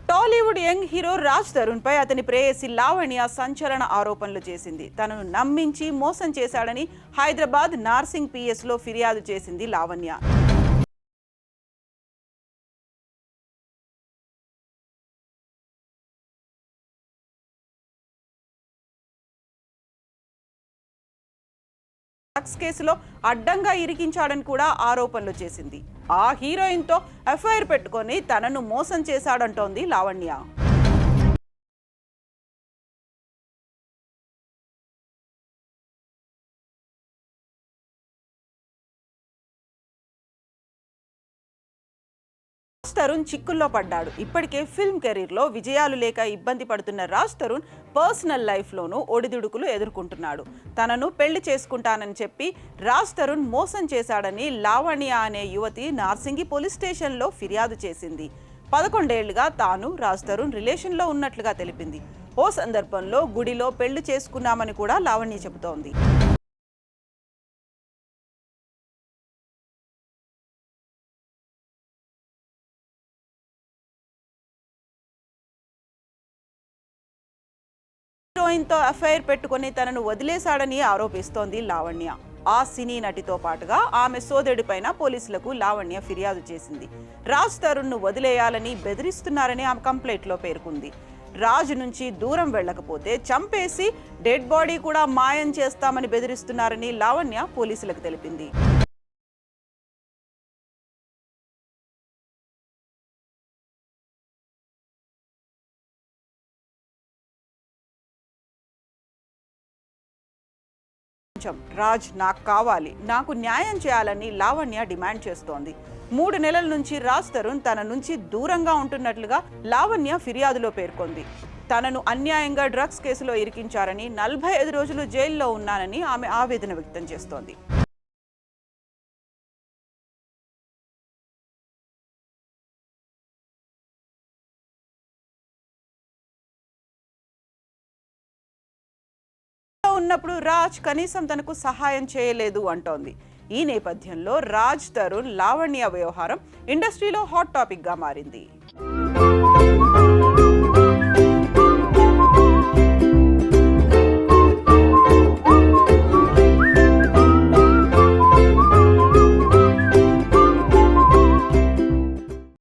Tollywood young hero Raj Tarun పై అతని ప్రేయసి లావణ్య సంచలన ఆరోపణలు చేసింది. తనను నమ్మించి మోసం చేశాడని హైదరాబాద్ నార్సింగ్ పిఎస్ లో ఫిర్యాదు చేసింది లావణ్య. డ్రగ్స్ కేసులో అడ్డంగా ఇరికించాడని కూడా ఆరోపణలు చేసింది. ఆ హీరోయిన్ తో ఎఫ్ఐఆర్ పెట్టుకొని తనను మోసం చేశాడంటోంది లావణ్య. తరుణ్ చిక్కుల్లో పడ్డాడు. ఇప్పటికే ఫిల్మ్ కెరీర్ లో విజయాలు లేక ఇబ్బంది పడుతున్న రాజ్ తరుణ్ పర్సనల్ లైఫ్ లోనూ ఒడిదుడుకులు ఎదుర్కొంటున్నాడు. తనను పెళ్లి చేసుకుంటానని చెప్పి రాజ్ తరుణ్ మోసం చేశాడని లావణ్య అనే యువతి నార్సింగి పోలీస్ స్టేషన్ లో ఫిర్యాదు చేసింది. 11 ఏళ్లుగా తాను రాజ్ తరుణ్ రిలేషన్ లో ఉన్నట్లుగా తెలిపింది. ఓ సందర్భంలో గుడిలో పెళ్లి చేసుకున్నామని కూడా లావణ్య చెబుతోంది. హీరోయిన్ తో ఎఫ్ఐఆర్ పెట్టుకుని తనను వదిలేశాడని ఆరోపిస్తోంది లావణ్య. ఆ సినీ నటితో పాటుగా ఆమె సోదరుడిపైన పోలీసులకు లావణ్య ఫిర్యాదు చేసింది. రాజ్ తరుణ్ ను వదిలేయాలని బెదిరిస్తున్నారని ఆమె కంప్లైంట్ లో పేర్కొంది. రాజు నుంచి దూరం వెళ్ళకపోతే చంపేసి డెడ్ బాడీ కూడా మాయం చేస్తామని బెదిరిస్తున్నారని లావణ్య పోలీసులకు తెలిపింది. రాజ్ నాకు కావాలి, నాకు న్యాయం చేయాలని లావణ్య డిమాండ్ చేస్తోంది. 3 నెలల నుంచి రాజ్ తరుణ్ తన నుంచి దూరంగా ఉంటున్నట్లుగా లావణ్య ఫిర్యాదులో పేర్కొంది. తనను అన్యాయంగా డ్రగ్స్ కేసులో ఇరికించారని, 45 రోజులు జైల్లో ఉన్నానని ఆమె ఆవేదన వ్యక్తం చేస్తోంది. ఉన్నప్పుడు రాజ్ కనీసం తనకు సహాయం చేయలేదు అంటోంది. ఈ నేపథ్యంలో రాజ్ తరుణ్ లావణ్య వ్యవహారం ఇండస్ట్రీలో హాట్ టాపిక్ గా మారింది.